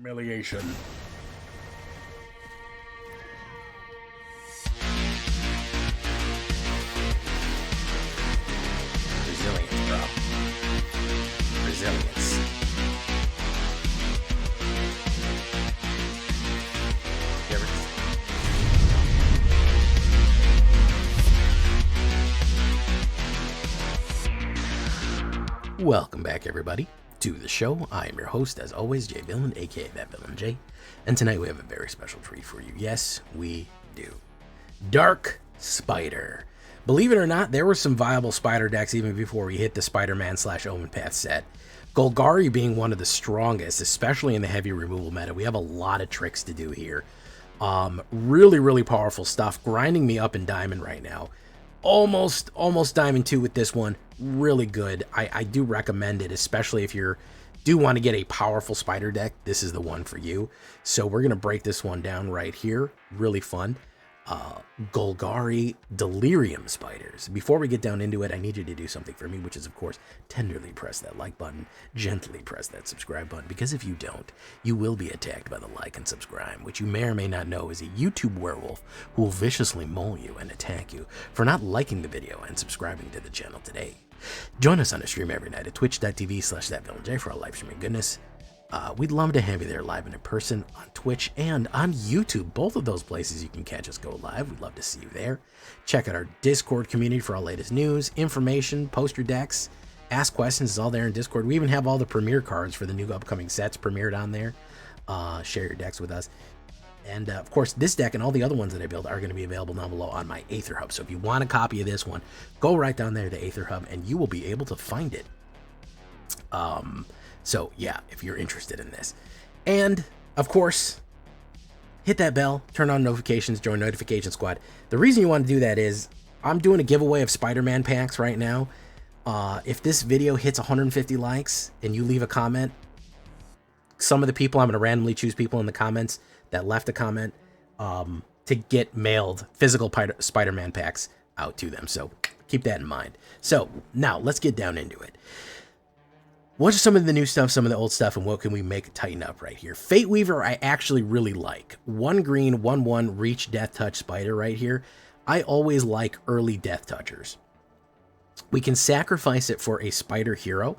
Humiliation. Resilience, bro. Resilience. Welcome back, everybody, to the show. I am your host, as always, Jay Villain, aka That Villain J. And tonight we have a very special treat for you. Yes, we do. Dark Spider. Believe it or not, there were some viable spider decks even before we hit the Spider-Man / OMENPATHS set. Golgari being one of the strongest, especially in the heavy removal meta. We have a lot of tricks to do here. Really powerful stuff. Grinding me up in Diamond right now. Almost Diamond 2 with this one. Really good. I do recommend it, especially if you do want to get a powerful spider deck. This is the one for you. So we're going to break this one down right here. Really fun. Golgari Delirium Spiders. Before we get down into it, I need you to do something for me, which is, of course, tenderly press that like button, gently press that subscribe button, because if you don't, you will be attacked by the like and subscribe, which you may or may not know is a YouTube werewolf who will viciously maul you and attack you for not liking the video and subscribing to the channel today. Join us on a stream every night at twitch.tv/thatvillainj for our live streaming goodness. We'd love to have you there live and in person on Twitch and on YouTube. Both of those places you can catch us go live. We'd love to see you there. Check out our Discord community for our latest news, information, post your decks, ask questions. It's all there in Discord. We even have all the premiere cards for the new upcoming sets premiered on there. Share your decks with us. And of course, this deck and all the other ones that I build are going to be available down below on my AetherHub. So if you want a copy of this one, go right down there to AetherHub and you will be able to find it. So yeah, if you're interested in this. And of course, hit that bell, turn on notifications, join Notification Squad. The reason you want to do that is I'm doing a giveaway of Spider-Man packs right now. If this video hits 150 likes and you leave a comment, some of the people, I'm going to randomly choose people in the comments that left a comment to get mailed physical Spider-Man packs out to them. So keep that in mind. So now let's get down into it. What are some of the new stuff, some of the old stuff, and what can we make tighten up right here? Fate Weaver I actually really like. 1 green, 1/1 reach death touch spider right here. I always like early death touchers. We can sacrifice it for a spider hero,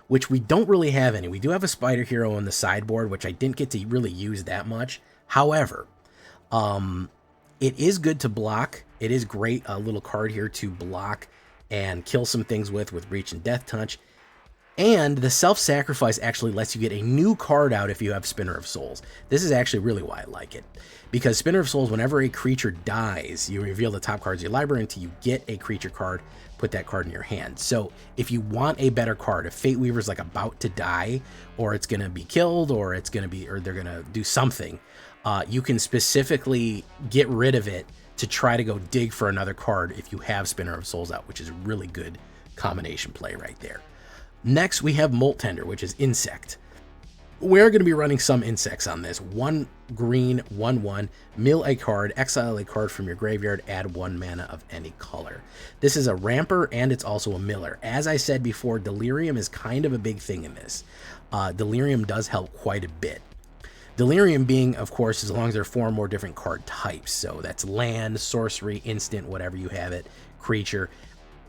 which we don't really have any. We do have a spider hero on the sideboard, which I didn't get to really use that much. However, it is good to block. It is great, a little card here to block and kill some things with reach and death touch. And the self-sacrifice actually lets you get a new card out if you have Spinner of Souls. This is actually really why I like it. Because Spinner of Souls, whenever a creature dies, you reveal the top cards of your library until you get a creature card, put that card in your hand. So if you want a better card, if Fate Weaver's like about to die, or it's going to be killed, or it's going to be, or they're going to do something, you can specifically get rid of it to try to go dig for another card if you have Spinner of Souls out, which is a really good combination play right there. Next, we have Molt Tender, which is Insect. We're going to be running some insects on this. 1 green, 1/1, mill a card, exile a card from your graveyard, add 1 mana of any color. This is a ramper and it's also a miller. As I said before, Delirium is kind of a big thing in this. Delirium does help quite a bit. Delirium being, of course, as long as there are 4 or more different card types. So that's land, sorcery, instant, whatever you have it, creature.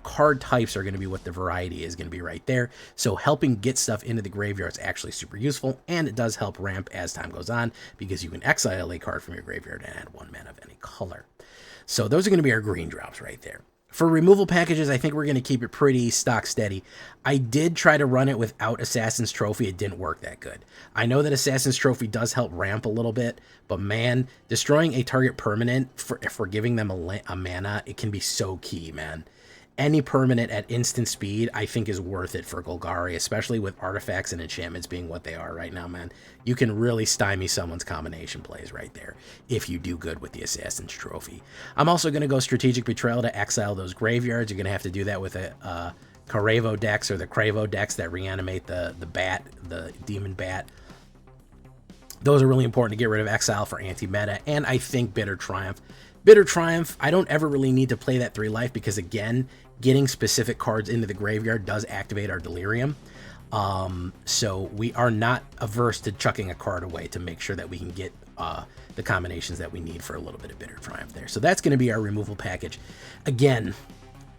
Card types are going to be what the variety is going to be right there. So helping get stuff into the graveyard is actually super useful, and it does help ramp as time goes on because you can exile a card from your graveyard and add 1 mana of any color. So those are going to be our green drops right there. For removal packages, I think we're going to keep it pretty stock steady. I did try to run it without Assassin's Trophy. It didn't work that good. I know that Assassin's Trophy does help ramp a little bit, but man, destroying a target permanent for giving them a mana, it can be so key, man. Any permanent at instant speed, I think, is worth it for Golgari, especially with artifacts and enchantments being what they are right now, man. You can really stymie someone's combination plays right there if you do good with the Assassin's Trophy. I'm also going to go Strategic Betrayal to exile those graveyards. You're going to have to do that with a Karevo decks or the Cravo decks that reanimate the bat, the Demon Bat. Those are really important to get rid of exile for anti-meta, and I think Bitter Triumph. Bitter Triumph, I don't ever really need to play that 3 life because, again, getting specific cards into the graveyard does activate our Delirium. So we are not averse to chucking a card away to make sure that we can get the combinations that we need for a little bit of bitter triumph there. So that's going to be our removal package. Again,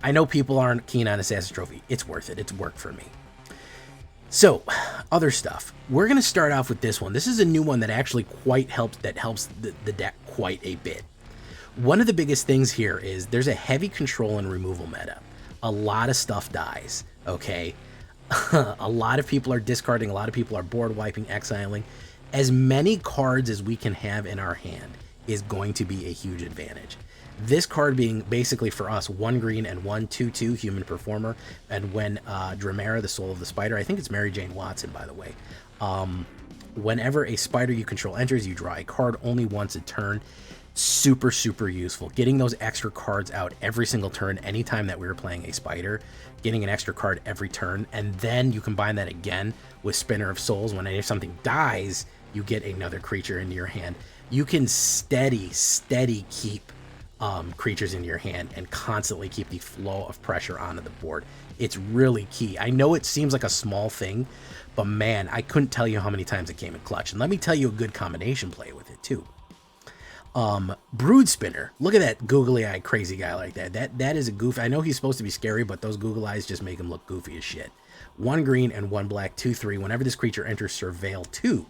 I know people aren't keen on Assassin's Trophy. It's worth it. It's worked for me. So, other stuff. We're going to start off with this one. This is a new one that actually helps the deck quite a bit. One of the biggest things here is there's a heavy control and removal meta. A lot of stuff dies, okay? A lot of people are discarding, a lot of people are board wiping, exiling. As many cards as we can have in our hand is going to be a huge advantage. This card being basically for us 1 green and 1 2/2 human performer, and when Dramera, the soul of the spider, I think it's Mary Jane Watson, by the way. Whenever a spider you control enters, you draw a card only once a turn. Super, super useful. Getting those extra cards out every single turn, anytime that we were playing a spider, getting an extra card every turn, and then you combine that again with Spinner of Souls. When if something dies, you get another creature into your hand. You can steady keep creatures in your hand and constantly keep the flow of pressure onto the board. It's really key. I know it seems like a small thing, but man, I couldn't tell you how many times it came in clutch. And let me tell you a good combination play with it too. Brood Spinner. Look at that googly-eyed crazy guy like that. That is a goof. I know he's supposed to be scary, but those Google eyes just make him look goofy as shit. 1 green and 1 black, 2/3. Whenever this creature enters, surveil 2.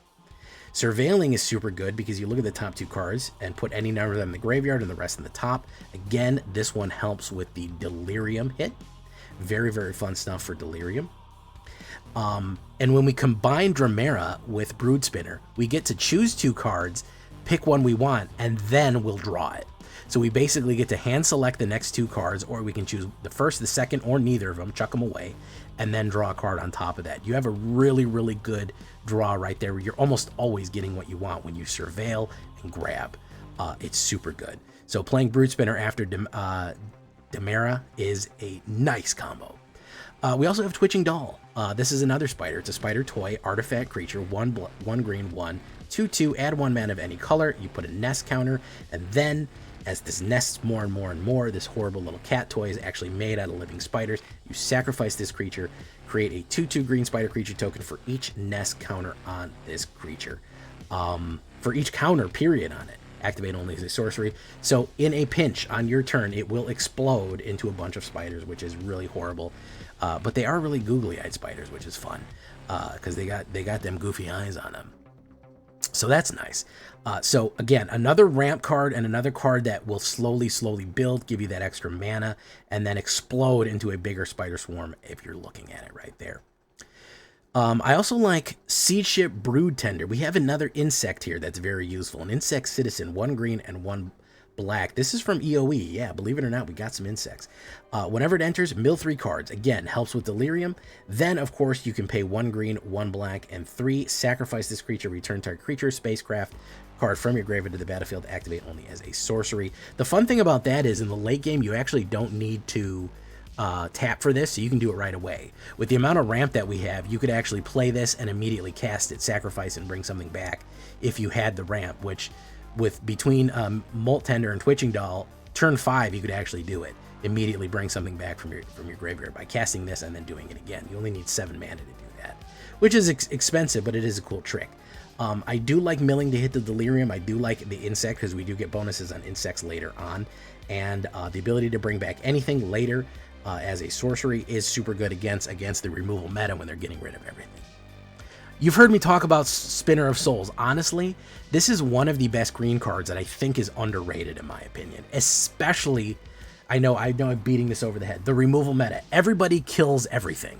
Surveilling is super good because you look at the top 2 cards and put any number of them in the graveyard and the rest in the top. Again, this one helps with the Delirium hit. Very, very fun stuff for Delirium. And when we combine Dramera with Brood Spinner, we get to choose 2 cards, pick one we want, and then we'll draw it. So we basically get to hand select the next 2 cards, or we can choose the first, the second, or neither of them, chuck them away, and then draw a card on top of that. You have a really, really good draw right there where you're almost always getting what you want when you surveil and grab. It's super good. So playing Brood Spinner after Dramera is a nice combo. We also have Twitching Doll. This is another spider. It's a spider toy, artifact creature, 1 green, 1 2/2. Add 1 mana of any color. You put a nest counter, and then as this nests more and more and more, this horrible little cat toy is actually made out of living spiders. You sacrifice this creature, create a 2/2 green spider creature token for each nest counter on this creature. For each counter period on it. Activate only as a sorcery. So in a pinch on your turn, it will explode into a bunch of spiders, which is really horrible. But they are really googly-eyed spiders, which is fun because they got them goofy eyes on them. So that's nice. So again, another ramp card and another card that will slowly build, give you that extra mana, and then explode into a bigger spider swarm if you're looking at it right there. I also like Siege Ship Brood Tender. We have another insect here that's very useful. An insect citizen, 1 green and 1 black. This is from EOE. Yeah, believe it or not, we got some insects. Whenever it enters, mill 3 cards. Again, helps with Delirium. Then, of course, you can pay 1 green, 1 black, and 3. Sacrifice this creature. Return target creature, spacecraft card from your graveyard to the battlefield. Activate only as a sorcery. The fun thing about that is in the late game, you actually don't need to tap for this, so you can do it right away. With the amount of ramp that we have, you could actually play this and immediately cast it, sacrifice, and bring something back if you had the ramp, which with between Molt Tender and Twitching Doll, turn 5 you could actually do it. Immediately bring something back from your graveyard by casting this and then doing it again. You only need 7 mana to do that, which is expensive, but it is a cool trick. I do like milling to hit the Delirium. I do like the insect because we do get bonuses on insects later on, and the ability to bring back anything later as a sorcery is super good against the removal meta when they're getting rid of everything. You've heard me talk about Spinner of Souls. Honestly, this is one of the best green cards that I think is underrated in my opinion. Especially, I know I'm beating this over the head. The removal meta. Everybody kills everything.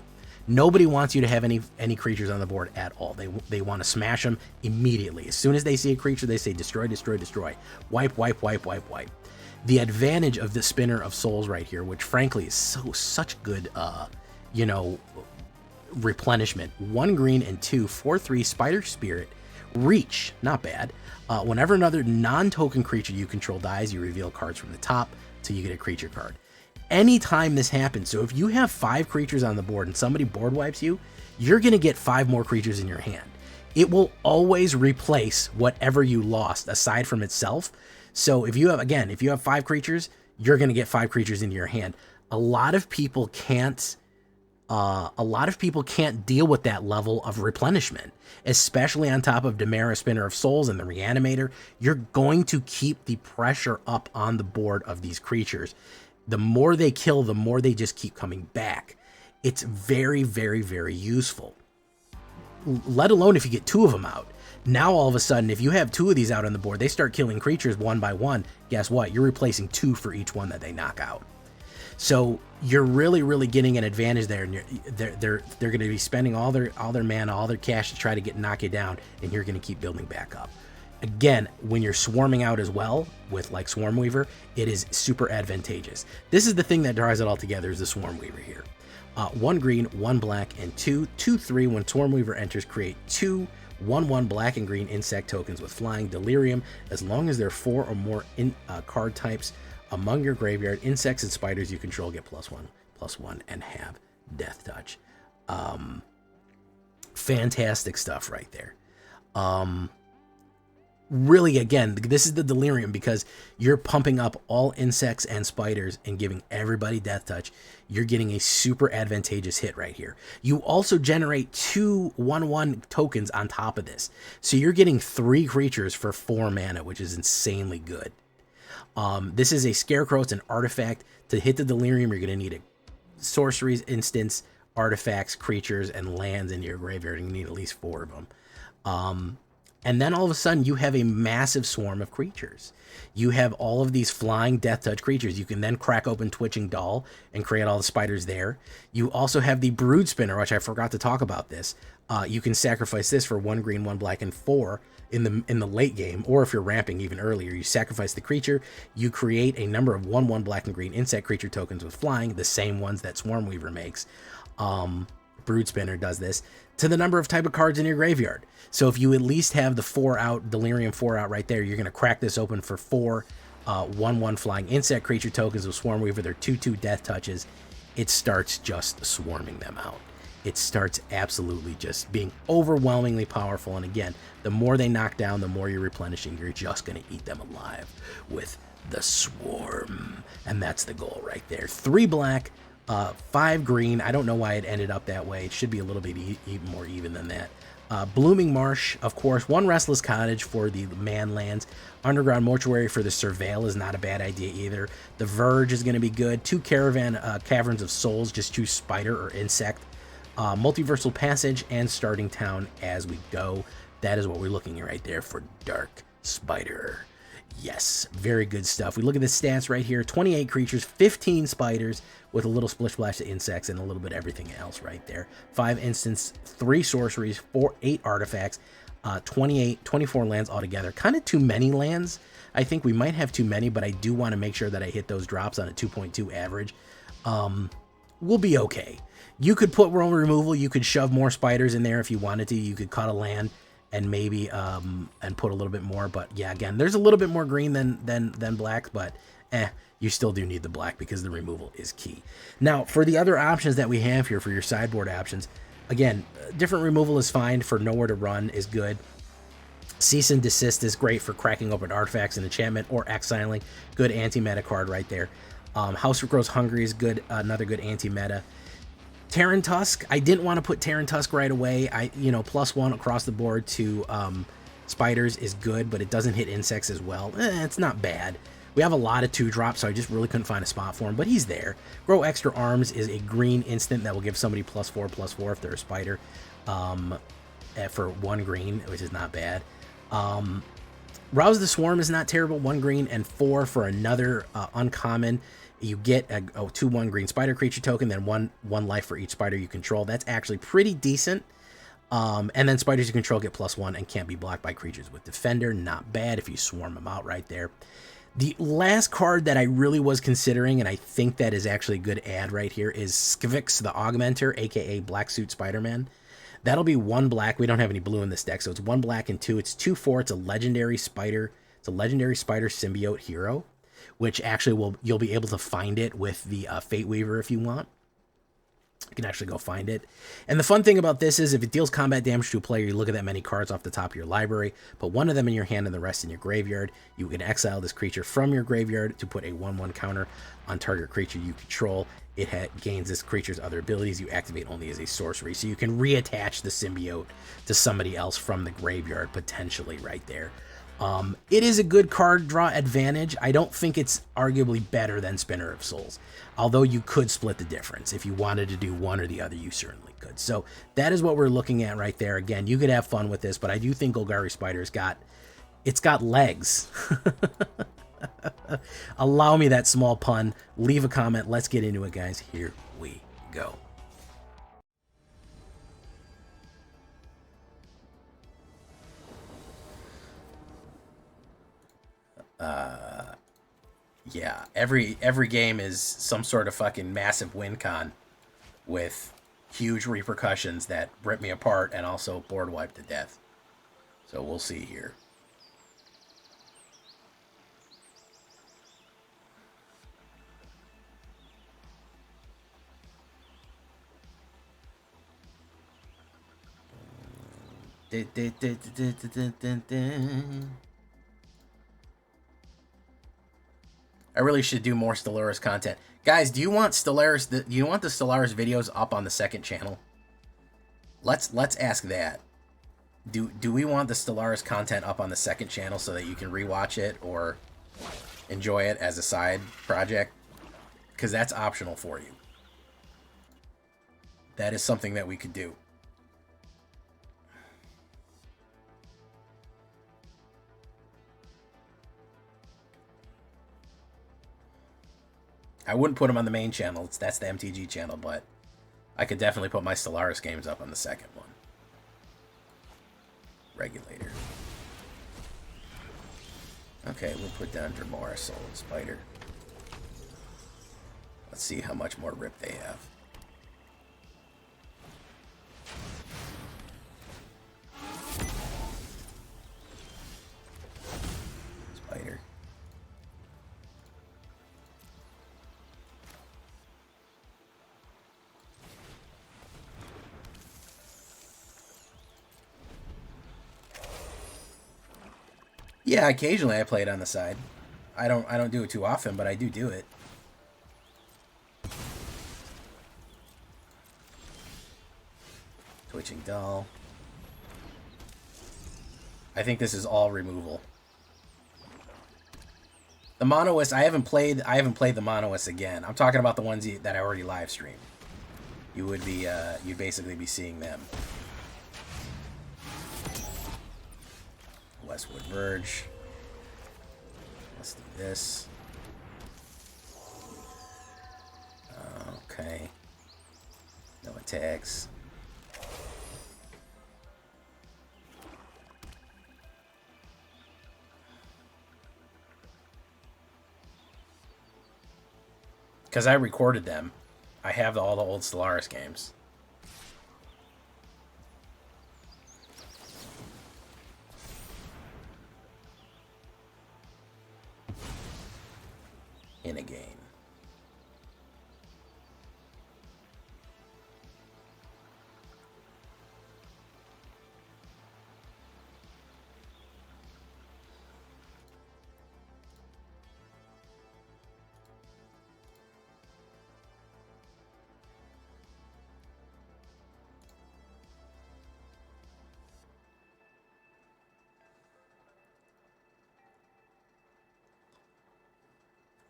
Nobody wants you to have any creatures on the board at all. They want to smash them immediately. As soon as they see a creature, they say destroy, destroy, destroy. Wipe, wipe, wipe, wipe, wipe. The advantage of the Spinner of Souls right here, which frankly is such good, replenishment. 1 green and 2 4/3 Spider Spirit Reach, not bad. Whenever another non-token creature you control dies, you reveal cards from the top till you get a creature card. Anytime this happens, so if you have 5 creatures on the board and somebody board wipes you, you're gonna get 5 more creatures in your hand. It will always replace whatever you lost aside from itself. So if you have 5 creatures, you're gonna get 5 creatures into your hand. A lot of people can't A lot of people can't deal with that level of replenishment, especially on top of Demara, Spinner of Souls, and the Reanimator. You're going to keep the pressure up on the board of these creatures. The more they kill, the more they just keep coming back. It's very, very, very useful. Let alone if you get 2 of them out. Now, all of a sudden, if you have 2 of these out on the board, they start killing creatures one by one. Guess what? You're replacing 2 for each one that they knock out. So you're really, really getting an advantage there, and they're going to be spending all their mana, all their cash to try to knock you down, and you're going to keep building back up. Again, when you're swarming out as well with like Swarm Weaver, it is super advantageous. This is the thing that drives it all together, is the Swarm Weaver here. 1 green, 1 black, and 2/3. When Swarm Weaver enters, create 2 1/1 black and green insect tokens with flying delirium. As long as there are 4 or more card types among your graveyard, insects and spiders you control get +1/+1 and have death touch. Fantastic stuff right there. Really, again, this is the delirium, because you're pumping up all insects and spiders and giving everybody death touch. You're getting a super advantageous hit right here. You also generate 2 1/1 tokens on top of this, so you're getting 3 creatures for 4 mana, which is insanely good. This is a Scarecrow. It's an artifact. To hit the delirium, you're going to need a sorceries, instants, artifacts, creatures, and lands into your graveyard, and you need at least 4 of them. And then all of a sudden, you have a massive swarm of creatures. You have all of these flying death touch creatures. You can then crack open Twitching Doll and create all the spiders there. You also have the Brood Spinner, which I forgot to talk about this. You can sacrifice this for 1 green, 1 black, and 4 in the late game, or if you're ramping even earlier. You sacrifice the creature, you create a number of 1/1 black and green insect creature tokens with flying, the same ones that Swarm Weaver makes. Brood Spinner does this to the number of type of cards in your graveyard. So if you at least have the 4 out, Delirium 4 out right there, you're going to crack this open for 4 1/1 flying insect creature tokens with Swarm Weaver. They're 2/2 death touches. It starts just swarming them out. It starts absolutely just being overwhelmingly powerful. And again, the more they knock down, the more you're replenishing. You're just going to eat them alive with the swarm. And that's the goal right there. 3 black, 5 green. I don't know why it ended up that way. It should be a little bit even more even than that. Blooming Marsh, of course. 1 Restless Cottage for the man lands. Underground Mortuary for the Surveil is not a bad idea either. The Verge is going to be good. 2 Caverns of Souls, just choose spider or insect. Multiversal Passage and Starting Town as we go. That is what we're looking at right there for Dark Spider. Yes, very good stuff. We look at the stats right here. 28 creatures, 15 spiders with a little splish splash of insects and a little bit of everything else right there. 5 instants, 3 sorceries, 8 artifacts, 24 lands altogether. Kind of too many lands. I think we might have too many, but I do want to make sure that I hit those drops on a 2.2 average. We'll be okay. You could put roam removal. You could shove more spiders in there if you wanted to. You could cut a land and maybe and put a little bit more. But yeah, again, there's a little bit more green than black, but you still do need the black because the removal is key. Now, for the other options that we have here for your sideboard options, again, different removal is fine. For Nowhere to Run is good. Cease and Desist is great for cracking open artifacts and enchantment or exiling. Good anti-meta card right there. House of Grows Hungry is good, another good anti-meta. Terran Tusk, I didn't want to put Terran Tusk right away. +1 across the board to spiders is good, but it doesn't hit insects as well. It's not bad. We have a lot of 2-drops, so I just really couldn't find a spot for him, but he's there. Grow Extra Arms is a green instant that will give somebody +4/+4 if they're a spider for 1 green, which is not bad. Rouse the Swarm is not terrible, 1 green and 4 for another uncommon. You get a 2/1 green spider creature token, then one life for each spider you control. That's actually pretty decent. And then spiders you control get +1 and can't be blocked by creatures with Defender. Not bad if you swarm them out right there. The last card that I really was considering, and I think that is actually a good ad right here, is Skvix the Augmenter, aka Black Suit Spider-Man. That'll be 1 black. We don't have any blue in this deck, so it's 1 black and 2. It's 2/4. It's a legendary spider. It's a legendary spider symbiote hero, which actually you'll be able to find it with the Fate Weaver if you want. You can actually go find it. And the fun thing about this is if it deals combat damage to a player, you look at that many cards off the top of your library, put one of them in your hand and the rest in your graveyard. You can exile this creature from your graveyard to put a 1/1 counter on target creature you control. It gains this creature's other abilities you activate only as a sorcery. So you can reattach the symbiote to somebody else from the graveyard, potentially right there. It is a good card draw advantage. I don't think it's arguably better than Spinner of Souls, although you could split the difference. If you wanted to do one or the other, you certainly could. So that is what we're looking at right there. Again, you could have fun with this, but I do think Golgari Spider's got legs. Allow me that small pun. Leave a comment. Let's get into it, guys. Here we go. Yeah, every game is some sort of fucking massive win con with huge repercussions that rip me apart and also board wipe to death. So we'll see here. I really should do more Stellaris content. Guys, do you want Stellaris? Do you want the Stellaris videos up on the second channel? Let's ask that. Do we want the Stellaris content up on the second channel so that you can rewatch it or enjoy it as a side project? Because that's optional for you. That is something that we could do. I wouldn't put them on the main channel. That's the MTG channel, but I could definitely put my Stellaris games up on the second one. Regulator. Okay, we'll put down Dremora, Soul, and Spider. Let's see how much more rip they have. Spider. Yeah, occasionally I play it on the side. I don't do it too often, but I do it. Twitching Doll. I think this is all removal. The Monoist, I haven't played the Monoist again. I'm talking about the ones that I already live streamed. You would be you'd basically be seeing them. Westwood Verge. Let's do this. Okay. No attacks. Because I recorded them. I have all the old Stellaris games. In a game.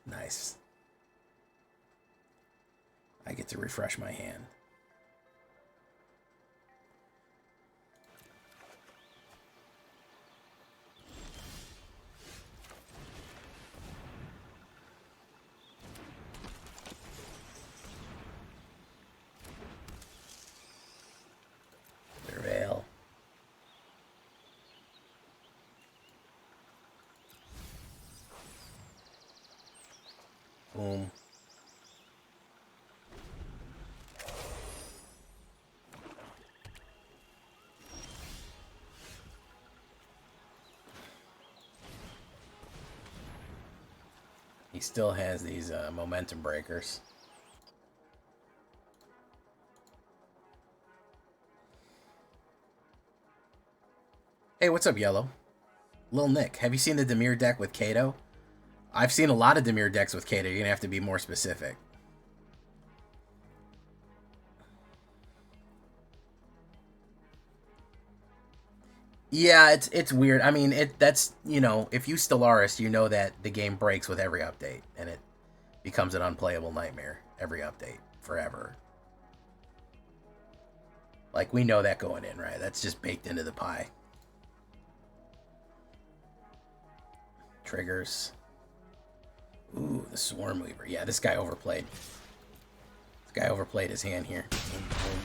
Nice. I get to refresh my hand. Prevail. Boom. He still has these momentum breakers. Hey, what's up, Yellow? Lil Nick, have you seen the Demir deck with Kato? I've seen a lot of Demir decks with Kato. You're gonna have to be more specific. Yeah, it's weird. I mean, that's, you know, if you Stellaris, you know that the game breaks with every update, and it becomes an unplayable nightmare every update forever. Like, we know that going in, right? That's just baked into the pie. Triggers. Ooh, the Swarm Weaver. Yeah, this guy overplayed. This guy overplayed his hand here. Boom, boom.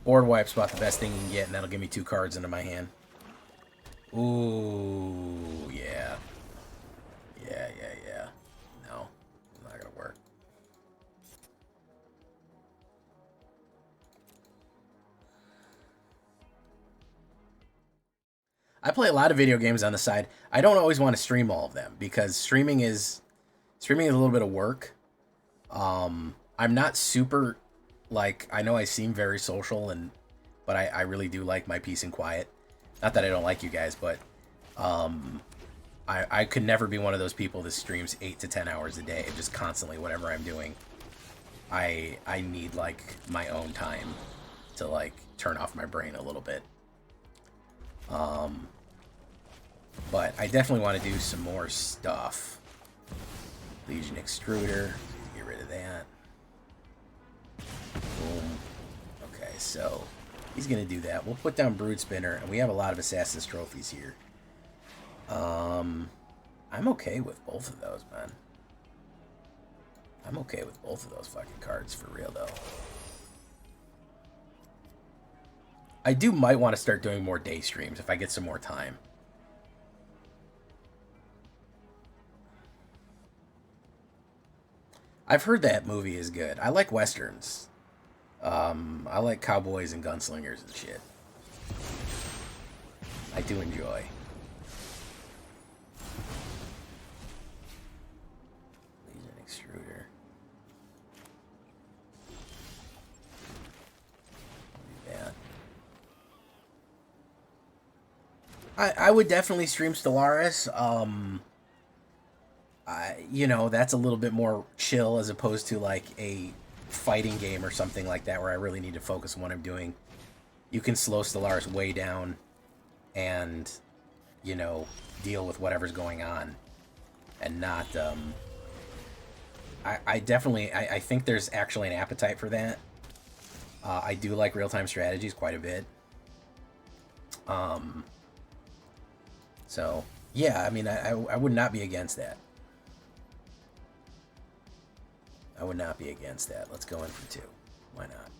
Board wipe's about the best thing you can get, and that'll give me 2 cards into my hand. Ooh, yeah. Yeah. No, not gonna work. I play a lot of video games on the side. I don't always want to stream all of them because streaming is a little bit of work. I'm not super, like, I know I seem very social, but I really do like my peace and quiet. Not that I don't like you guys, but I could never be one of those people that streams 8 to 10 hours a day, just constantly, whatever I'm doing. I need, like, my own time to, like, turn off my brain a little bit. But I definitely want to do some more stuff. Legion Extruder, get rid of that. Boom. Okay, so he's gonna do that. We'll put down Brood Spinner, and we have a lot of Assassin's Trophies here. I'm okay with both of those, man. I'm okay with both of those fucking cards for real, though. I might want to start doing more day streams if I get some more time. I've heard that movie is good. I like westerns. I like cowboys and gunslingers and shit. I do enjoy. Legion Extruder. Do that. I would definitely stream Stellaris. You know, that's a little bit more chill as opposed to like a fighting game or something like that where I really need to focus on what I'm doing. You can slow Stellaris way down and, you know, deal with whatever's going on and not, I definitely, I think there's actually an appetite for that. I do like real-time strategies quite a bit. So, yeah, I mean, I would not be against that. I would not be against that. Let's go in for 2. Why not?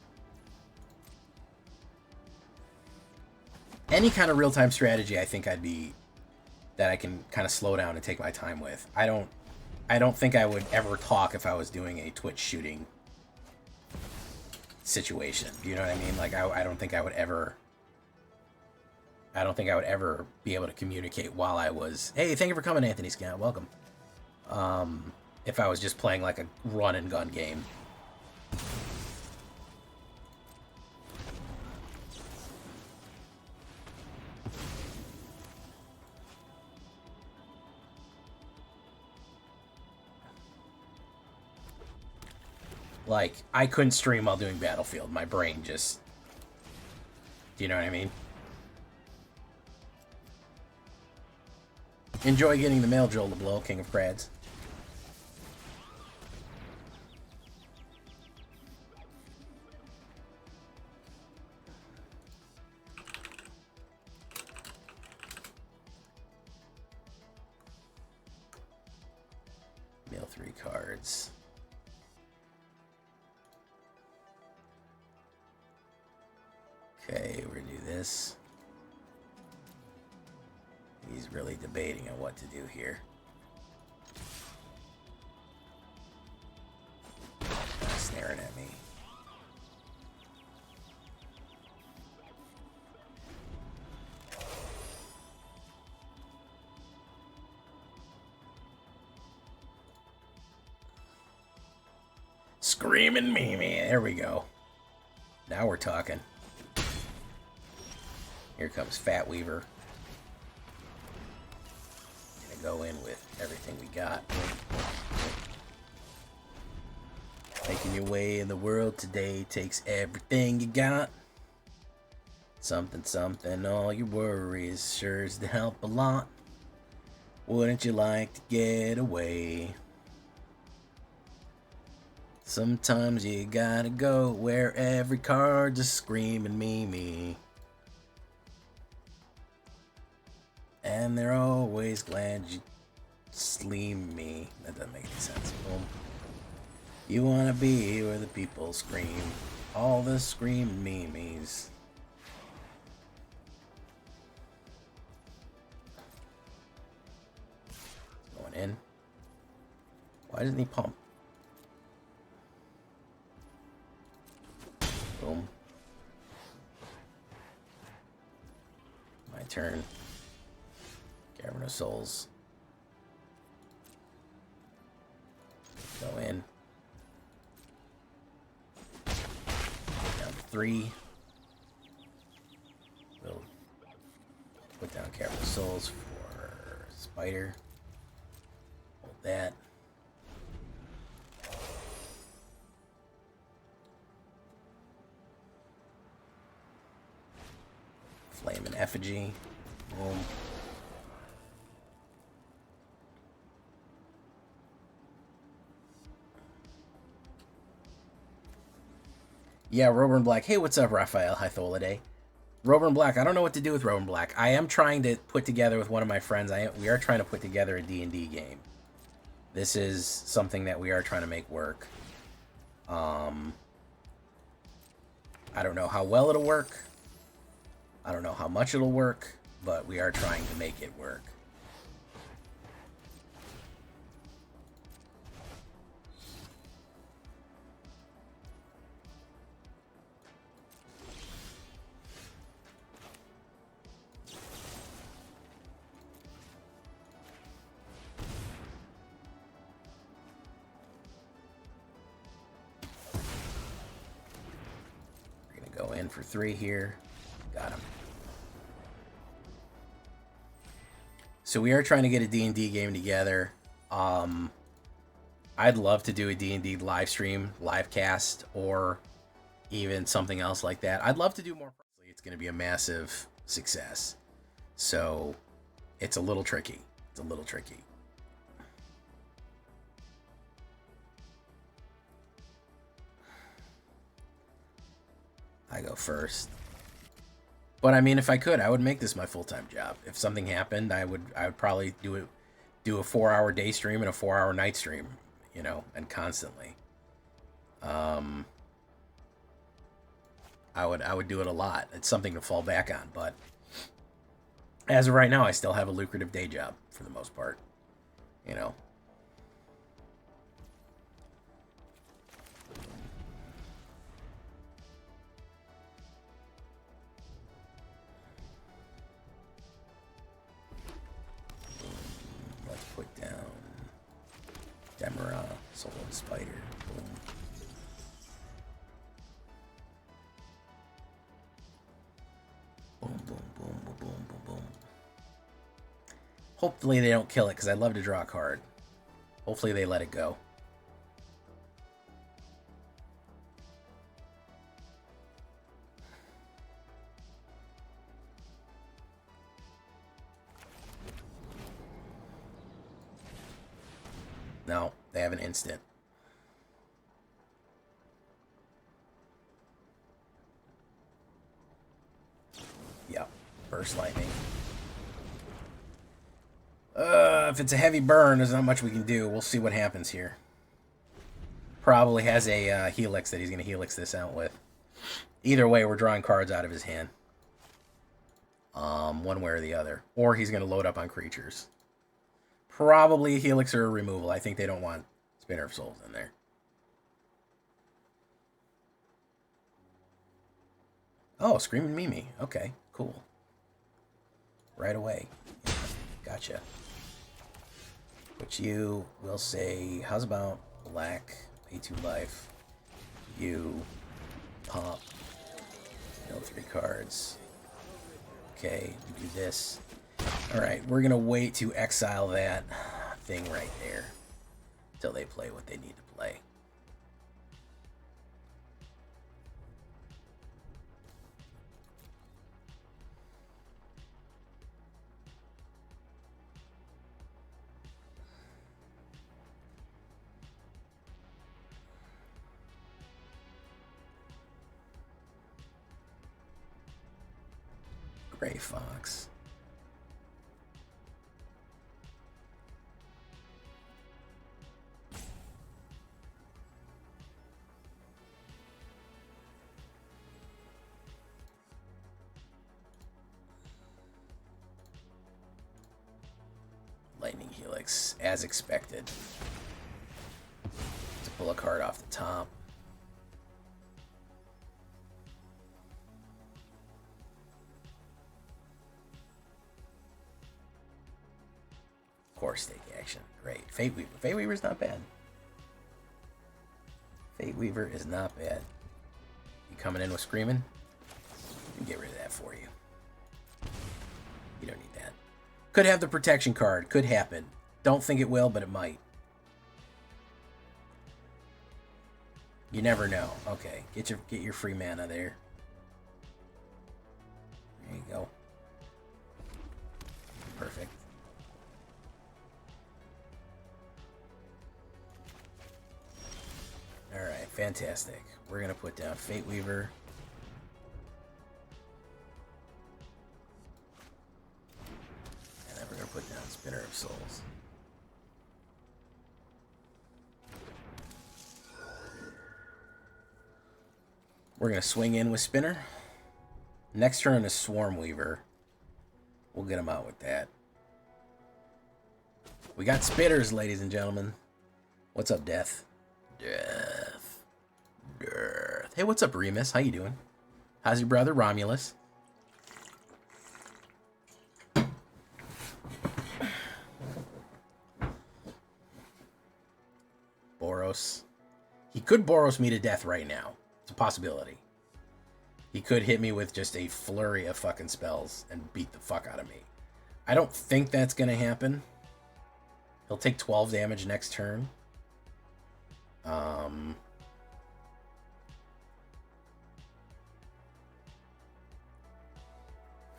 Any kind of real-time strategy, I think that I can kind of slow down and take my time with. I don't think I would ever talk if I was doing a Twitch shooting situation. You know what I mean? Like, I don't think I would ever be able to communicate while I was... Hey, thank you for coming, Anthony Scout. Welcome. If I was just playing like a run and gun game. Like, I couldn't stream while doing Battlefield. My brain just... Do you know what I mean? Enjoy getting the mail, Joel LeBlow, King of Crads. Mail 3 cards. Okay, we're gonna do this. He's really debating on what to do here. He's staring at me. Screaming Mimi. There we go. Now we're talking. Here comes Fat Weaver. Gonna go in with everything we got. Making your way in the world today takes everything you got. Something, something, all your worries sure is to help a lot. Wouldn't you like to get away? Sometimes you gotta go where every card's a screaming me. And they're always glad you sleam me. That doesn't make any sense. Boom. You wanna be where the people scream. All the screaming memes. Going in. Why doesn't he pump? Boom. My turn. Cavern of Souls. Go in. Down to 3. We'll put down Cavern of Souls for Spider. Hold that. Flame and Effigy. Boom. Yeah, Robin Black. Hey, what's up, Raphael Hytholiday? Robin Black. I don't know what to do with Robin Black. I am trying to put together with one of my friends. We are trying to put together a D&D game. This is something that we are trying to make work. I don't know how well it'll work. I don't know how much it'll work, but we are trying to make it work. We're going to go in for 3 here. Got him. So we are trying to get a D&D game together. I'd love to do a D&D live stream, live cast, or even something else like that. I'd love to do more. It's going to be a massive success. So it's a little tricky. It's a little tricky. I go first. But I mean, if I could, I would make this my full-time job. If something happened, I would probably do a 4-hour day stream and a 4-hour night stream, you know, and constantly. I would do it a lot. It's something to fall back on, but as of right now, I still have a lucrative day job for the most part, you know. Put down Demara, Soul and Spider. Boom. Boom, boom, boom, boom, boom, boom, boom. Hopefully they don't kill it, because I'd love to draw a card. Hopefully they let it go. No, they have an instant. Yep, burst lightning. If it's a heavy burn, there's not much we can do. We'll see what happens here. Probably has a Helix that he's going to Helix this out with. Either way, we're drawing cards out of his hand. One way or the other. Or he's going to load up on creatures. Probably a Helix or a removal. I think they don't want Spinner of Souls in there. Oh, Screaming Mimi. Okay, cool. Right away. Gotcha. Which you will say, how's about black, pay 2 life, you pop, no 3 cards. Okay, we do this. Alright, we're gonna wait to exile that thing right there until they play what they need to play. Gray Fox. Lightning Helix, as expected. To pull a card off the top. Core stake action. Great. Fate Weaver. Fate Weaver's not bad. Fate Weaver is not bad. You coming in with Screaming? You can get rid of that for you. You don't need that. Could have the protection card. Could happen. Don't think it will, but it might. You never know. Okay. Get your free mana there. There you go. Perfect. Alright, fantastic. We're going to put down Fate Weaver. And then we're going to put down Spinner of Souls. We're going to swing in with Spinner. Next turn is Swarm Weaver. We'll get him out with that. We got Spitters, ladies and gentlemen. What's up, Death? Death. Hey, what's up, Remus? How you doing? How's your brother, Romulus? Boros. He could Boros me to death right now. It's a possibility. He could hit me with just a flurry of fucking spells and beat the fuck out of me. I don't think that's going to happen. He'll take 12 damage next turn. I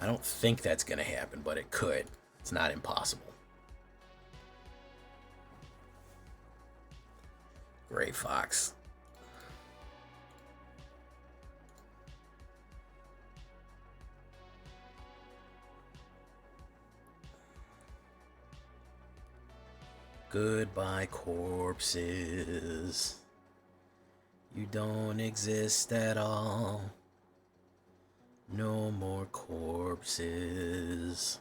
don't think that's going to happen, but it could. It's not impossible. Gray Fox. Goodbye, corpses. You don't exist at all. No more corpses.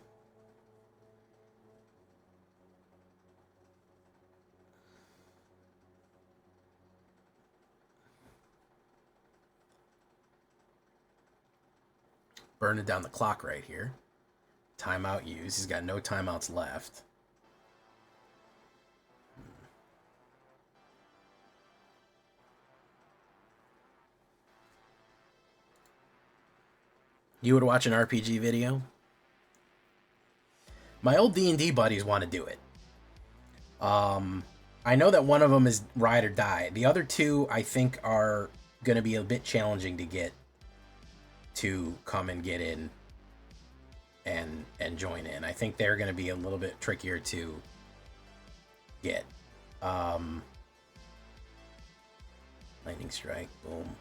Burning down the clock right here. Timeout used. He's got no timeouts left. You would watch an RPG video? My old D&D buddies want to do it. I know that one of them is Ride or Die. The other two, I think, are going to be a bit challenging to get to come and get in and join in. I think they're going to be a little bit trickier to get. Lightning Strike, boom.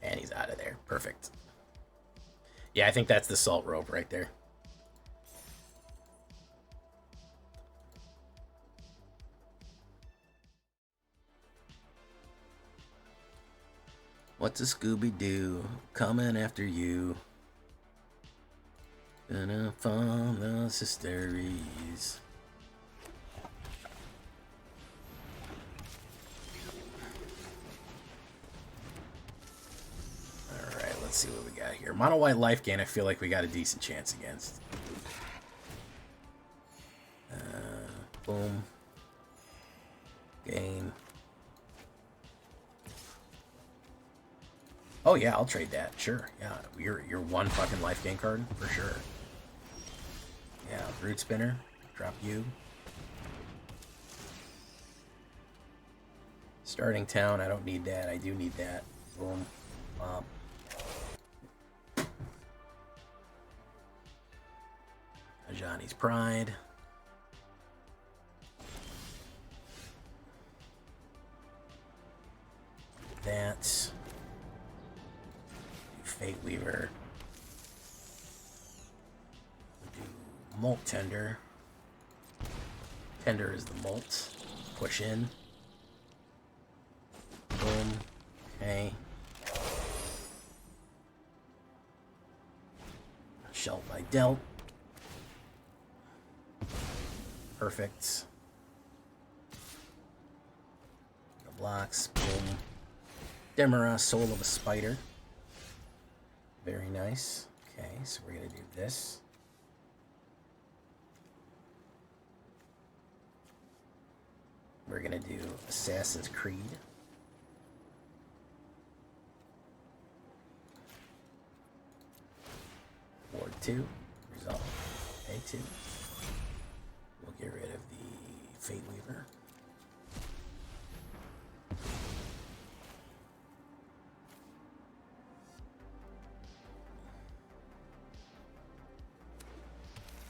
And he's out of there. Perfect. Yeah, I think that's the salt rope right there. What's a Scooby-Doo coming after you? Gonna follow sisters. Let's see what we got here. Mono white life gain, I feel like we got a decent chance against. Boom. Oh yeah, I'll trade that. Sure. Yeah, you're one fucking life gain card for sure. Yeah, root spinner. Drop you. Starting town. I don't need that. I do need that. Boom. Ajani's Pride. That. Fate Weaver. We'll do Molt Tender. Tender is the Molt. Push in. Boom. Okay. Shelt by Dealt. Perfect. The blocks. Boom. Demara, Soul of a Spider. Very nice. Okay, so we're going to do this. We're going to do Assassin's Creed. Ward 2. Resolve. A2. We'll get rid of the Fate Weaver.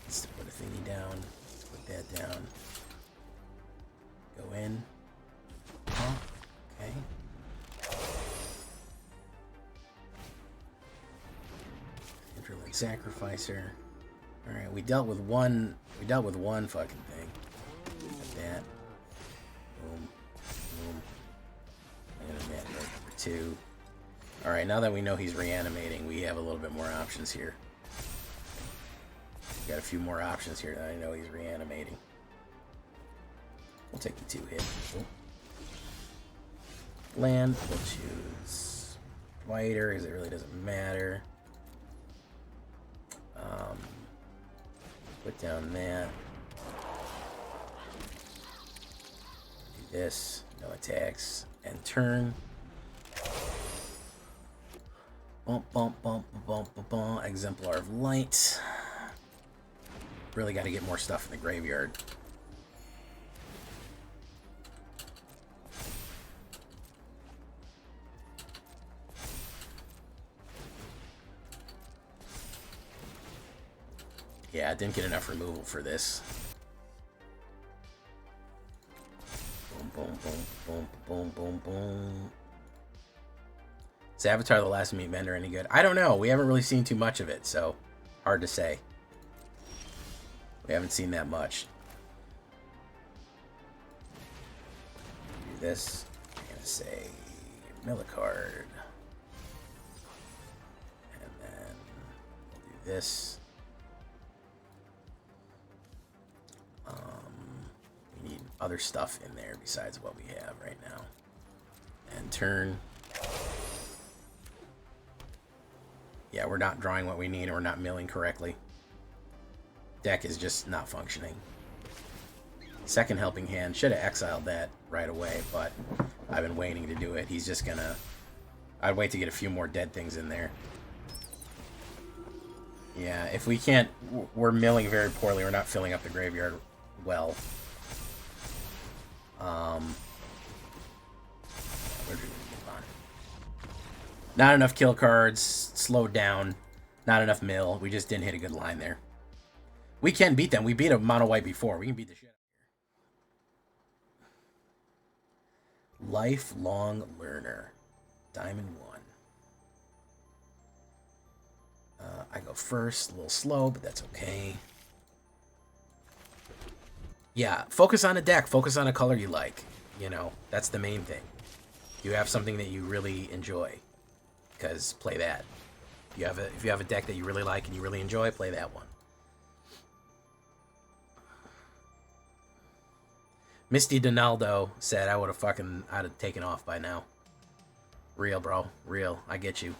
Let's put a thingy down. Let's put that down. Go in. Oh, okay. Interlude Sacrificer. Alright, we dealt with one fucking thing. Like that. Boom. Boom. And then that number 2. Alright, now that we know he's reanimating, we have a little bit more options here. Got a few more options here that I know he's reanimating. We'll take the 2 hit. Cool. Land, we'll choose Whiter, because it really doesn't matter. Put down that. Do this. No attacks. And turn. Bump, bump, bump, bump, bump, bump. Exemplar of Light. Really got to get more stuff in the graveyard. Yeah, I didn't get enough removal for this. Boom, boom, boom, boom, boom, boom, boom. Is Avatar the Last Meat Vendor any good? I don't know. We haven't really seen too much of it, so hard to say. We haven't seen that much. Do this. I'm going to say mill a card. And then we'll do this. We need other stuff in there besides what we have right now. And turn. Yeah, we're not drawing what we need, and we're not milling correctly. Deck is just not functioning. Second helping hand. Should have exiled that right away, but I've been waiting to do it. He's just gonna... I'd wait to get a few more dead things in there. Yeah, if we can't... We're milling very poorly. We're not filling up the graveyard well. Not enough kill cards. Slowed down. Not enough mill. We just didn't hit a good line there. We can beat them. We beat a mono white before. We can beat the shit out of here. Lifelong Learner. Diamond 1. I go first. A little slow, but that's okay. Yeah, focus on a deck. Focus on a color you like. You know, that's the main thing. You have something that you really enjoy. Because play that. If you have a deck that you really like and you really enjoy, play that one. Misty Donaldo said I'd have taken off by now. Real, bro. Real. I get you.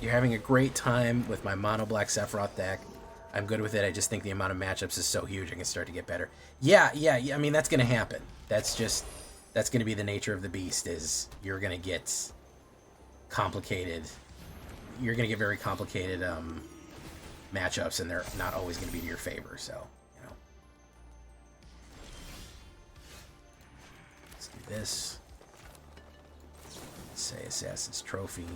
You're having a great time with my mono black Sephiroth deck. I'm good with it. I just think the amount of matchups is so huge I can start to get better. Yeah. I mean, that's going to happen. That's just... That's going to be the nature of the beast, is you're going to get complicated. You're going to get very complicated matchups, and they're not always going to be to your favor, so, you know. Let's do this. Let's say Assassin's Trophy.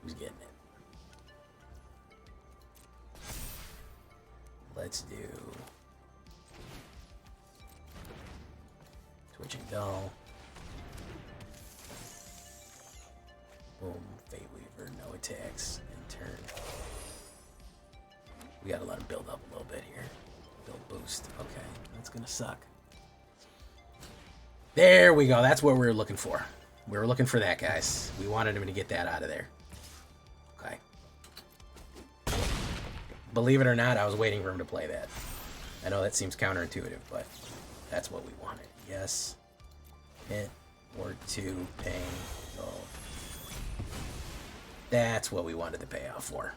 Who's getting it? Let's do Twitching Doll. Boom. Fate Weaver. No attacks. And turn. We gotta let him build up a little bit here. Build boost. Okay. That's gonna suck. There we go. That's what we were looking for. We were looking for that, guys. We wanted him to get that out of there. Okay. Believe it or not, I was waiting for him to play that. I know that seems counterintuitive, but that's what we wanted. Yes. Hit. Or 2. Ping. Go. That's what we wanted the payoff for.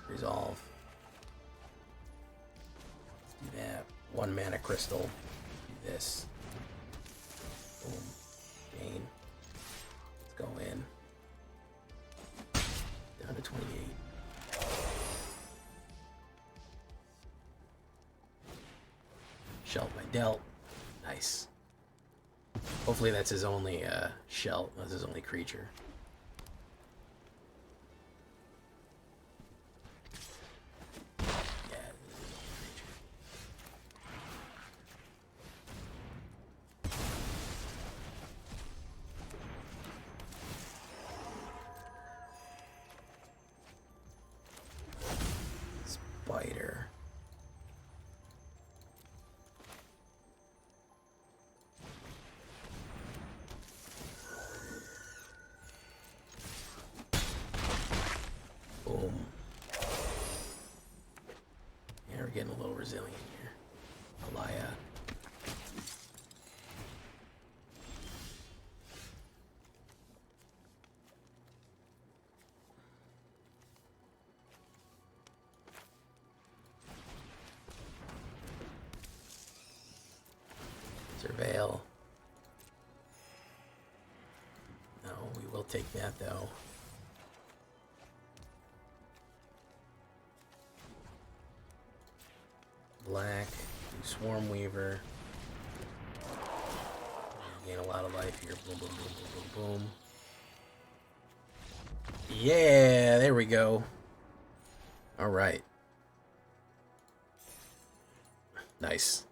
Resolve. Let's do that. 1 mana crystal. Do this. Boom. Gain. Let's go in. Down to 28. Shelt by Dealt. Nice. Hopefully that's his only Shelt. That's his only creature. Spider. Boom. Yeah, we're getting a little resilient here. Alaya. Surveil. No, we will take that though. Black, do Swarm Weaver. Gain a lot of life here. Boom, boom, boom, boom, boom, boom. Yeah, there we go. All right. Nice.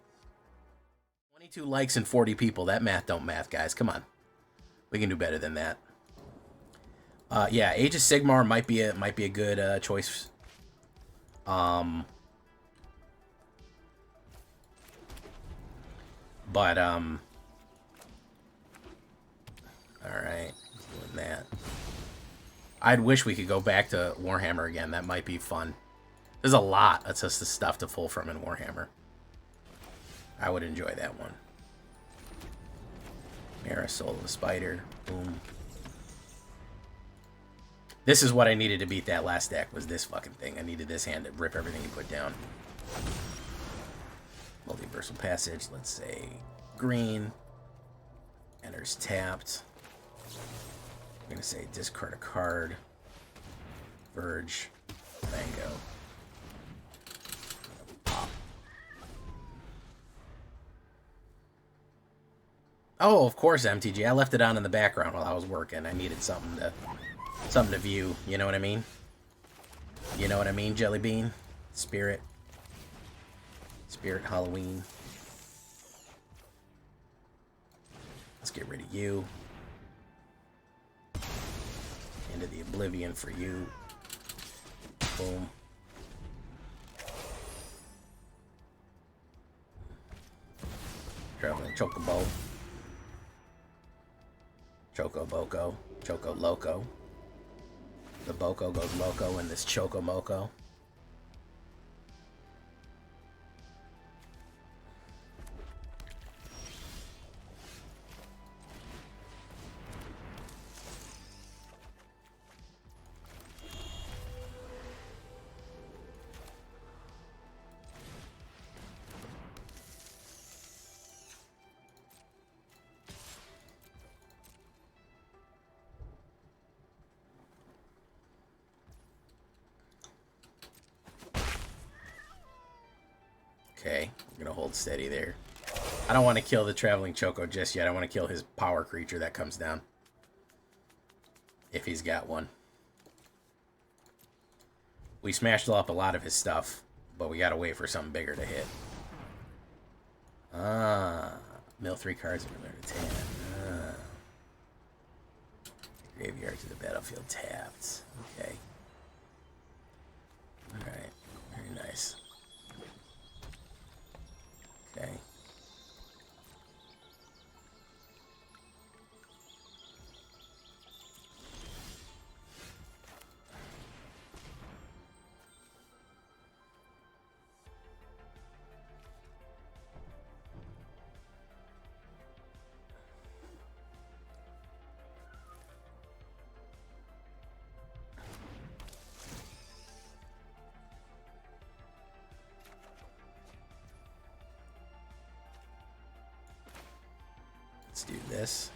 22 likes and 40 people. That math don't math, guys. Come on. We can do better than that. Yeah, Age of Sigmar might be a good choice. But all right, doing that. I'd wish we could go back to Warhammer again. That might be fun. There's a lot of just the stuff to pull from in Warhammer. I would enjoy that one. Mara, Soul of the Spider. Boom. This is what I needed to beat that last deck, was this fucking thing. I needed this hand to rip everything you put down. Multiversal Passage. Let's say green. Enters tapped. I'm going to say discard a card. Verge. Mango. Oh, of course, MTG. I left it on in the background while I was working. I needed something to view. You know what I mean? You know what I mean, Jelly Bean? Spirit. Spirit Halloween. Let's get rid of you. Into the Oblivion for you. Boom. Traveling Chocobo. Choco Boko. Choco Loco. The Boko goes loco in this Choco Moco. Okay, we're gonna hold steady there. I don't want to kill the Traveling Choco just yet. I want to kill his power creature that comes down. If he's got one. We smashed up a lot of his stuff, but we gotta wait for something bigger to hit. Mill 3 cards and return to 10. Graveyard to the battlefield tapped. Okay. Alright, very nice. Okay. Let's do this.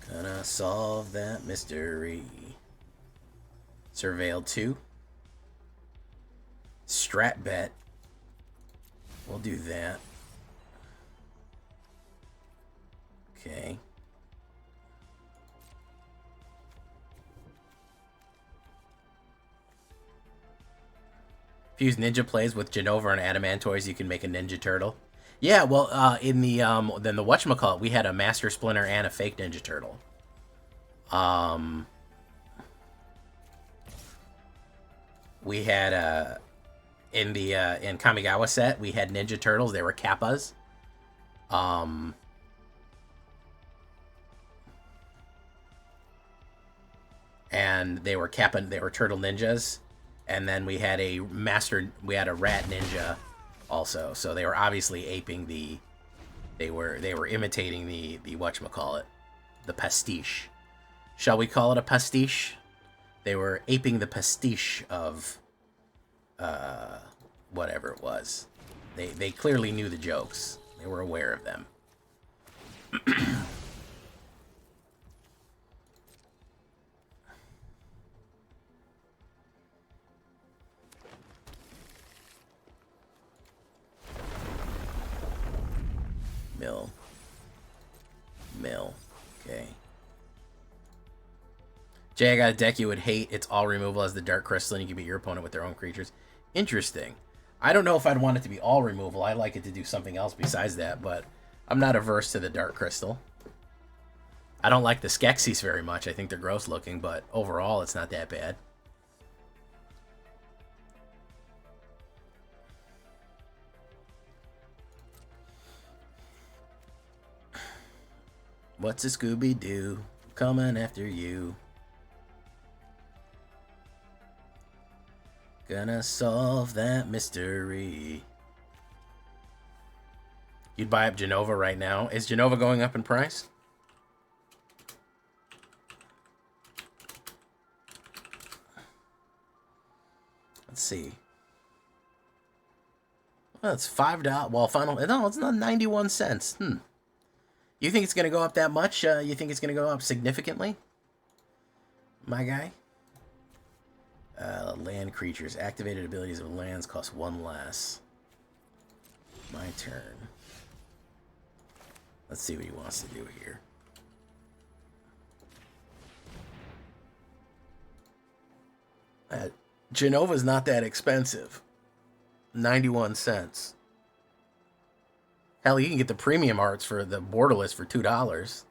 Gonna solve that mystery. Surveil 2. Strat bet. We'll do that. Okay. If you use ninja plays with Genova and Adamantoids, you can make a Ninja Turtle. Yeah, well, in the then the whatchamacallit, we had a Master Splinter and a fake Ninja Turtle. We had in the in Kamigawa set, we had Ninja Turtles. They were Kappas. And they were Kappa. They were Turtle Ninjas. And then we had a Rat Ninja. Also, so they were obviously aping they were imitating the whatchamacallit, the pastiche. Shall we call it a pastiche? They were aping the pastiche of whatever it was. They clearly knew the jokes. They were aware of them. Mill. Okay. Jay, I got a deck you would hate. It's all removal as the Dark Crystal, and you can beat your opponent with their own creatures. Interesting. I don't know if I'd want it to be all removal. I'd like it to do something else besides that, but I'm not averse to the Dark Crystal. I don't like the Skeksis very much. I think they're gross looking, but overall, it's not that bad. What's a Scooby-Doo coming after you? Gonna solve that mystery. You'd buy up Genova right now. Is Genova going up in price? Let's see. Well, it's $5. Well, no, it's not 91 cents. You think it's going to go up that much? You think it's going to go up significantly? My guy? Land creatures. Activated abilities of lands cost 1 less. My turn. Let's see what he wants to do here. Genova's not that expensive. 91 cents. Hell, you can get the premium arts for the borderless for $2.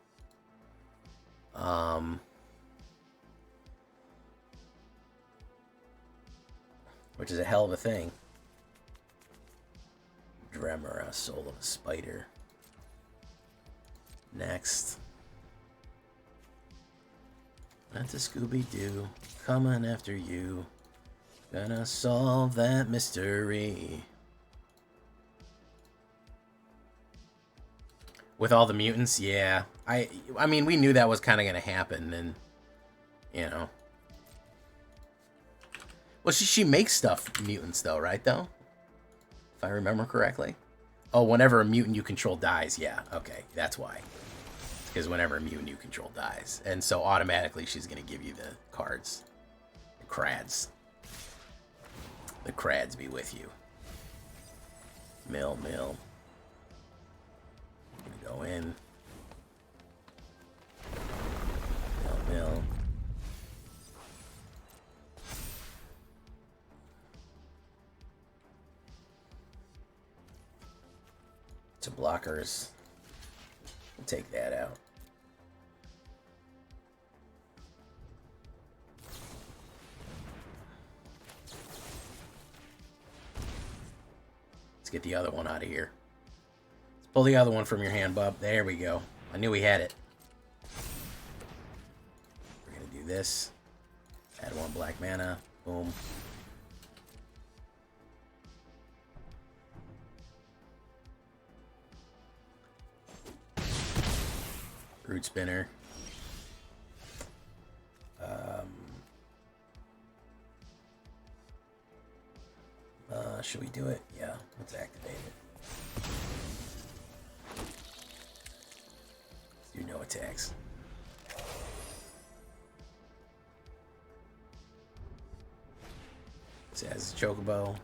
Which is a hell of a thing. Dremora, Soul of a Spider. Next. That's a Scooby-Doo coming after you. Gonna solve that mystery. With all the mutants, yeah. I mean, we knew that was kind of going to happen, and, you know. Well, she makes stuff mutants, though, right, though? If I remember correctly. Oh, whenever a mutant you control dies, yeah. Okay, that's why. Because whenever a mutant you control dies. And so automatically she's going to give you the cards. The crads. The crads be with you. Mill. Go in. Mill. To blockers. We'll take that out. Let's get the other one out of here. Let's pull the other one from your hand, bub. There we go. I knew we had it. We're going to do this. Add 1 black mana. Boom. Root spinner. Should we do it? Yeah, let's activate it. Let's do no attacks. It says Chocobo.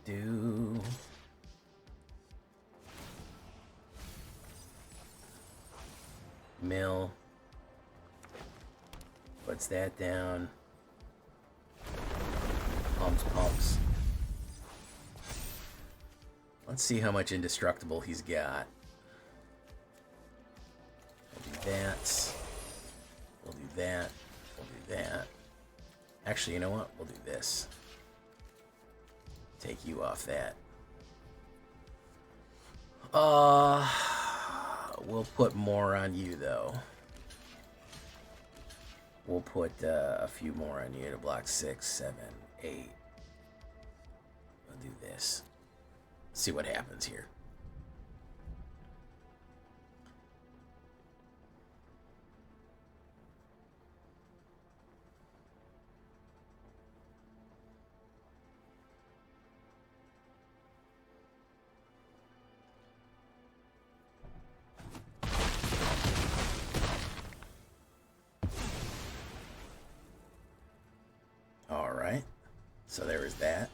Do. Mill. Puts that down. Pumps. Let's see how much indestructible he's got. We'll do that. We'll do that. We'll do that. Actually, you know what? We'll do this. Take you off that. We'll put more on you, though. We'll put a few more on you to block 6, 7, 8. We'll do this. See what happens here. So there is that.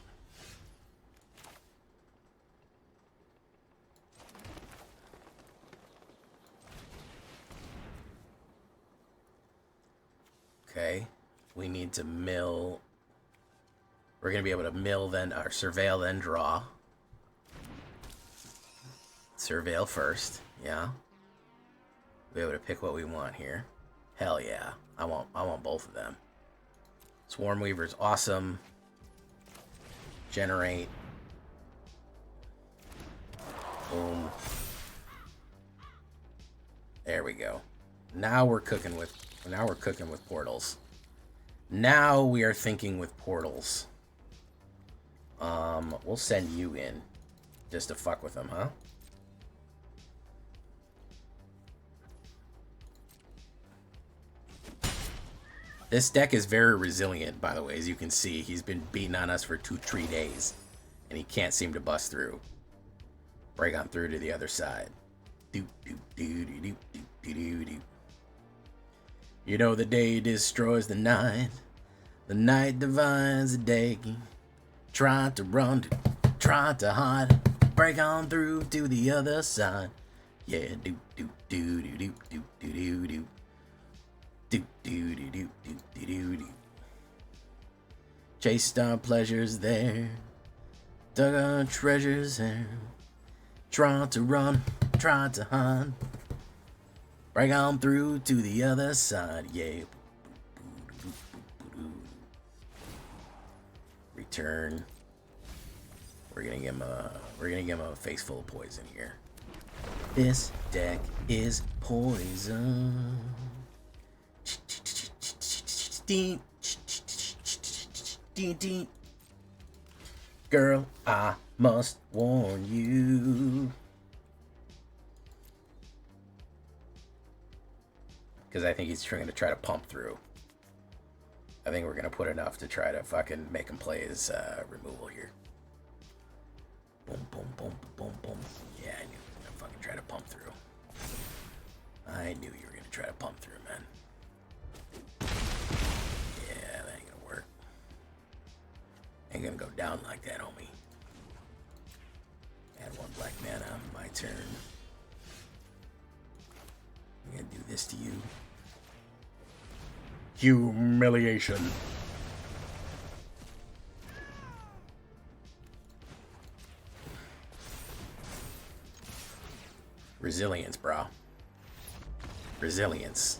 Okay, we need to mill. We're going to be able to mill then, or surveil then draw. Surveil first, yeah. We'll be able to pick what we want here. Hell yeah, I want both of them. Swarm Weaver's awesome. Generate. Boom. There we go. Now we're cooking with portals. Now we are thinking with portals. We'll send you in just to fuck with them, huh? This deck is very resilient, by the way. As you can see, he's been beating on us for 2-3 days, and he can't seem to bust through. Break on through to the other side. You know the day destroys the night divides the day. Try to run, try to hide, break on through to the other side. Yeah, do. Chased our pleasures there, dug our treasures there. Tried to run, tried to hide, break on through to the other side. Yeah. Return. We're gonna give him a face full of poison here. This deck is poison. Girl, I must warn you. Because I think he's going to try to pump through. I think we're going to put enough to try to fucking make him play his removal here. Boom, boom, boom, boom, boom. Yeah, I knew you were going to fucking try to pump through. I knew you were going to try to pump through, man. Yeah, that ain't going to work. Ain't going to go down like that, homie. Add 1 black mana on my turn. I'm going to do this to you. Humiliation. Resilience, bro. Resilience.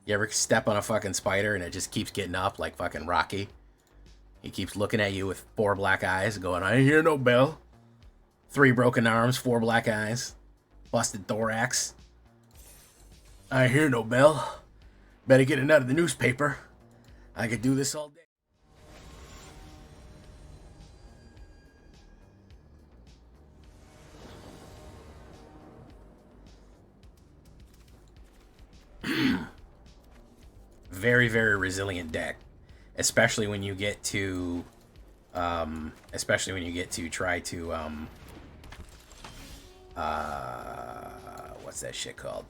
You ever step on a fucking spider and it just keeps getting up like fucking Rocky? He keeps looking at you with 4 black eyes going, I ain't hear no bell. 3 broken arms, 4 black eyes. Busted thorax. I hear no bell. Better get it out of the newspaper. I could do this all day. Very, very resilient deck. Especially when you get to try to what's that shit called?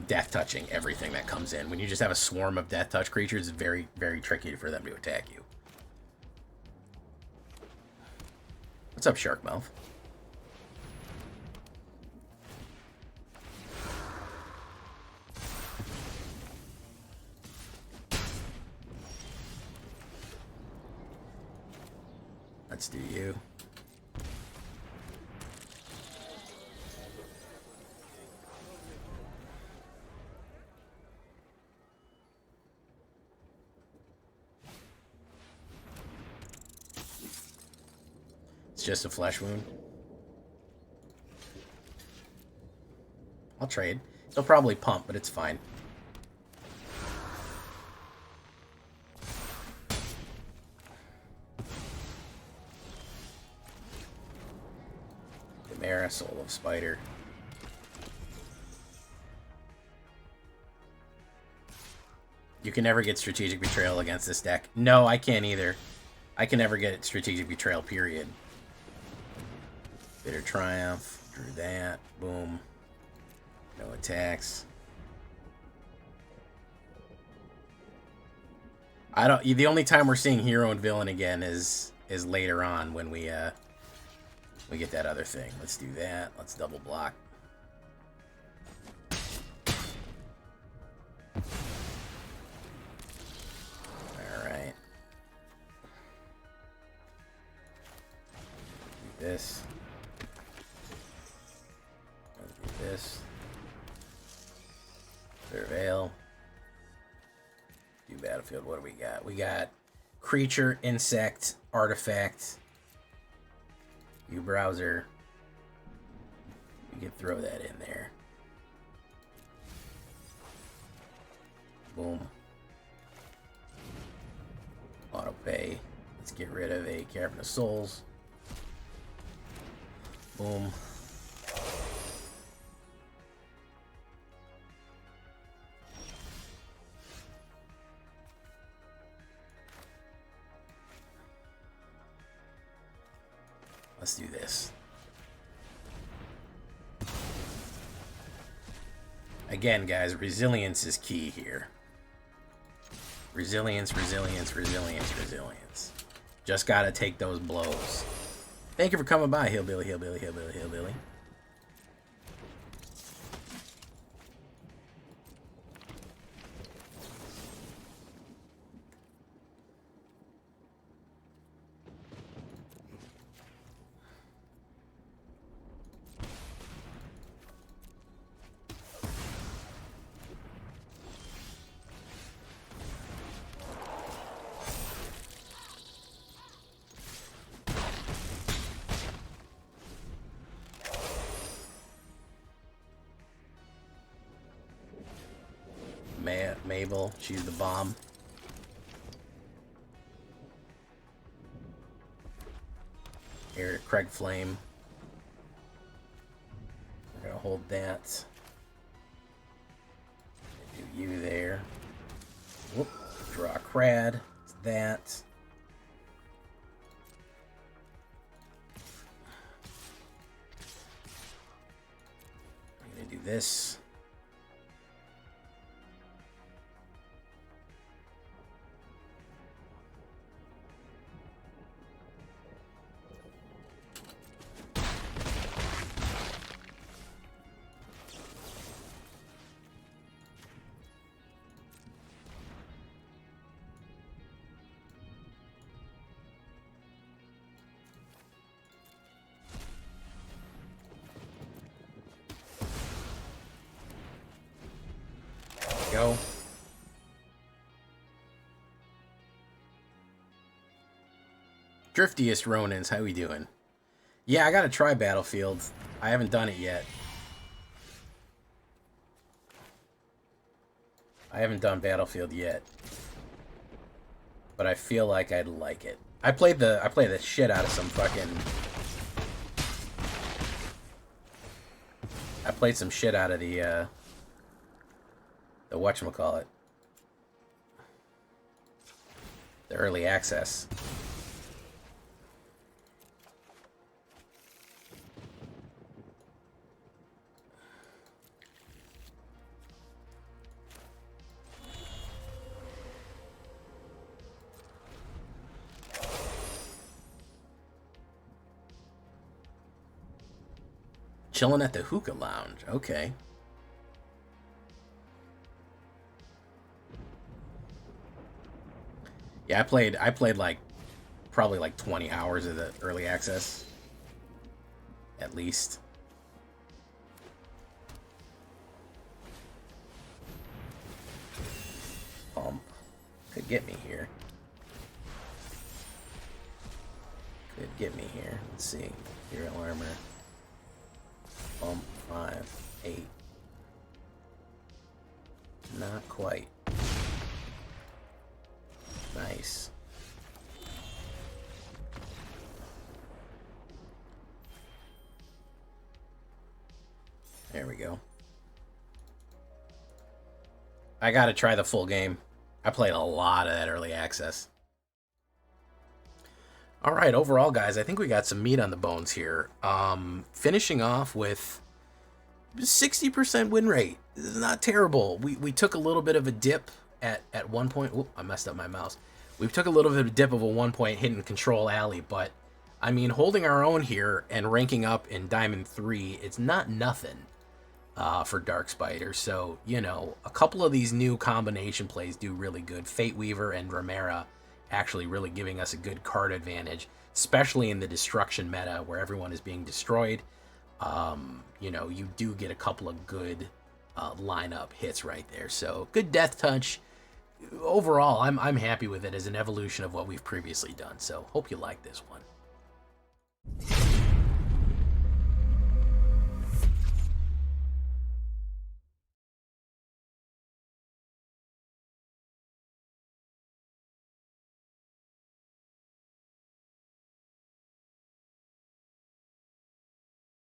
Death touching everything that comes in. When you just have a swarm of death touch creatures, it's very, very tricky for them to attack you. What's up, Sharkmouth? Let's do you. It's just a flesh wound. I'll trade. He'll probably pump, but it's fine. Chimera, Soul of Spider. You can never get Strategic Betrayal against this deck. No, I can't either. I can never get Strategic Betrayal, period. Bitter Triumph. Drew that. Boom. No attacks. I don't. The only time we're seeing Hero and Villain again is later on when we get that other thing. Let's do that. Let's double block. Alright. Do this. Let's do this. Surveil. Do battlefield. What do we got? We got creature, insect, artifact. You browser. You can throw that in there. Boom. Auto pay. Let's get rid of a Cavern of Souls. Boom. Let's do this. Again, guys, resilience is key here. Resilience, resilience, resilience, resilience. Just gotta take those blows. Thank you for coming by, Hillbilly, Hillbilly, Hillbilly, Hillbilly. Mabel, she's the bomb. Here, Craig Flame. hold that. Do you there. Whoop. Draw a Crad. It's that. I'm going to do this. Go. Driftiest Ronins, how we doing? Yeah, I gotta try Battlefield. I haven't done it yet. I haven't done Battlefield yet. But I feel like I'd like it. I played the shit out of some fucking... I played some shit out of the whatchamacallit. The early access. Chilling at the hookah lounge. Okay. Yeah, I played like probably like 20 hours of the early access. At least. Could get me here. Could get me here. Let's see. Hero armor. 5, 8. Not quite. Nice. There we go. I gotta try the full game. I played a lot of that early access. Alright, overall, guys, I think we got some meat on the bones here. Finishing off with 60% win rate. This is not terrible. We took a little bit of a dip at one point. Oop, I messed up my mouse. We took a little bit of a dip of a 1 point hit in Control Alley, but, I mean, holding our own here and ranking up in Diamond 3, it's not nothing for Dark Spider. So, you know, a couple of these new combination plays do really good. Fate Weaver and Ramera actually really giving us a good card advantage, especially in the destruction meta where everyone is being destroyed. You know, you do get a couple of good lineup hits right there. So good death touch. Overall, I'm happy with it as an evolution of what we've previously done. So hope you like this one.